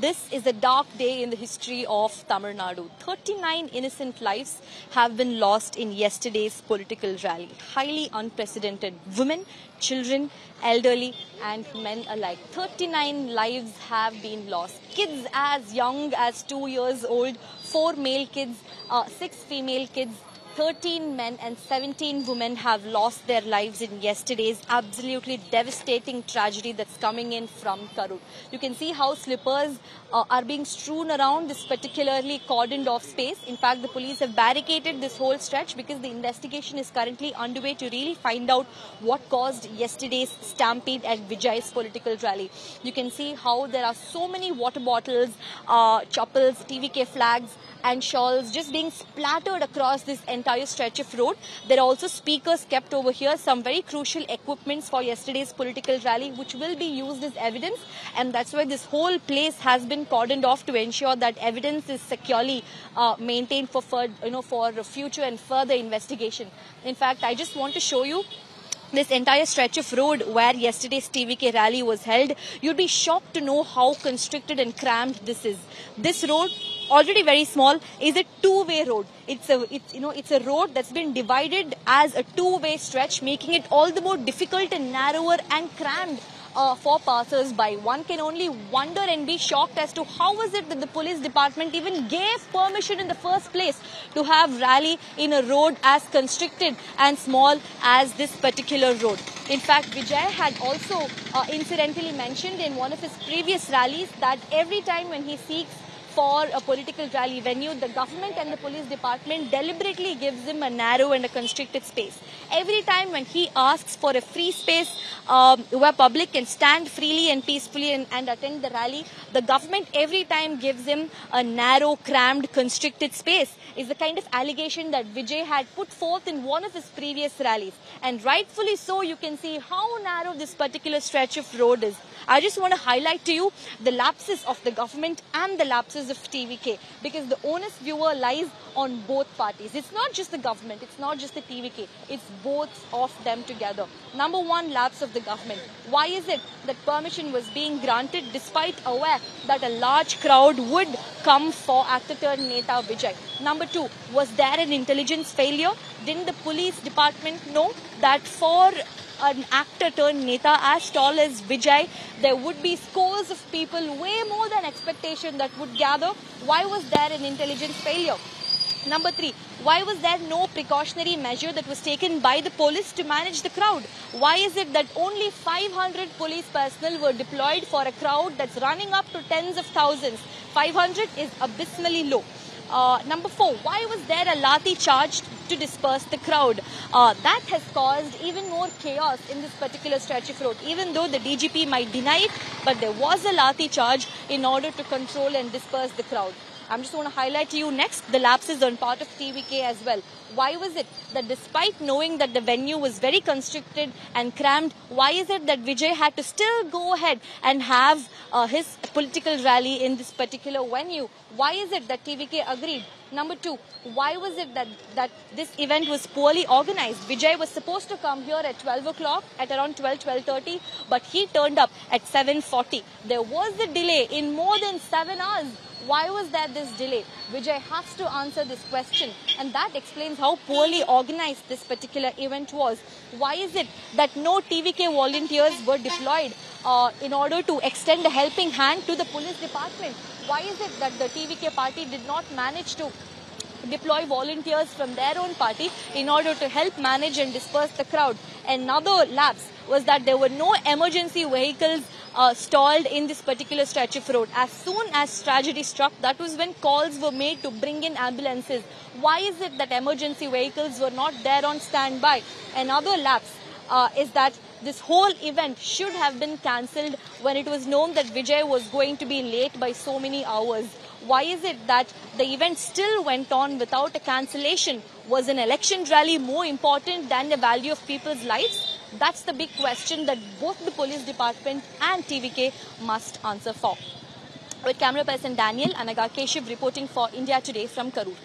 This is a dark day in the history of Tamil Nadu. 39 innocent lives have been lost in yesterday's political rally. Highly unprecedented. Women, children, elderly and men alike. 39 lives have been lost. Kids as young as 2 years old, 4 male kids, 6 female kids, 13 men and 17 women have lost their lives in yesterday's absolutely devastating tragedy that's coming in from Karur. You can see how slippers are being strewn around this particularly cordoned off space. In fact, the police have barricaded this whole stretch because the investigation is currently underway to really find out what caused yesterday's stampede at Vijay's political rally. You can see how there are so many water bottles, chappals, TVK flags and shawls just being splattered across this entire stretch of road. There are also speakers kept over here, some very crucial equipments for yesterday's political rally which will be used as evidence, and that's why this whole place has been cordoned off to ensure that evidence is securely maintained for future and further investigation. In fact, I just want to show you this entire stretch of road where yesterday's TVK rally was held. You'll be shocked to know how constricted and cramped this is. This road, already very small, is a two-way road. It's a road that's been divided as a two-way stretch, making it all the more difficult and narrower and cramped for passers-by. One can only wonder and be shocked as to how is it that the police department even gave permission in the first place to have rally in a road as constricted and small as this particular road. In fact, Vijay had also incidentally mentioned in one of his previous rallies that every time when he seeks for a political rally venue, the government and the police department deliberately gives him a narrow and a constricted space. Every time when he asks for a free space where public can stand freely and peacefully and attend the rally, the government every time gives him a narrow, cramped, constricted space. Is the kind of allegation that Vijay had put forth in one of his previous rallies. And rightfully so, you can see how narrow this particular stretch of road is. I just want to highlight to you the lapses of the government and the lapses of TVK, because the onus viewer lies on both parties. It's not just the government, it's not just the TVK, it's both of them together. Number one, lapse of the government. Why is it that permission was being granted despite aware that a large crowd would come for actor turned Neta Vijay? Number two, was there an intelligence failure? Didn't the police department know that for an actor turned Neta as tall as Vijay, there would be scores of people, way more than expectation, that would gather? Why was there an intelligence failure? Number three, why was there no precautionary measure that was taken by the police to manage the crowd? Why is it that only 500 police personnel were deployed for a crowd that's running up to tens of thousands? 500 is abysmally low. Number four, why was there a lathi charge to disperse the crowd? That has caused even more chaos in this particular stretch of road. Even though the DGP might deny it, but there was a lathi charge in order to control and disperse the crowd. I'm just going to highlight to you next the lapses on part of TVK as well. Why was it that despite knowing that the venue was very constricted and cramped, why is it that Vijay had to still go ahead and have his political rally in this particular venue? Why is it that TVK agreed? Number two, why was it that this event was poorly organized? Vijay was supposed to come here at 12 o'clock, at around 12:30, but he turned up at 7:40. There was a delay in more than 7 hours. Why was there this delay? Vijay has to answer this question, and that explains how poorly organized this particular event was. Why is it that no TVK volunteers were deployed in order to extend a helping hand to the police department? Why is it that the TVK party did not manage to deploy volunteers from their own party in order to help manage and disperse the crowd? Another lapse was that there were no emergency vehicles stalled in this particular stretch of road. As soon as tragedy struck, that was when calls were made to bring in ambulances. Why is it that emergency vehicles were not there on standby? Another lapse is that this whole event should have been cancelled when it was known that Vijay was going to be late by so many hours. Why is it that the event still went on without a cancellation? Was an election rally more important than the value of people's lives? That's the big question that both the police department and TVK must answer for. With camera person Daniel, Anaga Keshav reporting for India Today from Karur.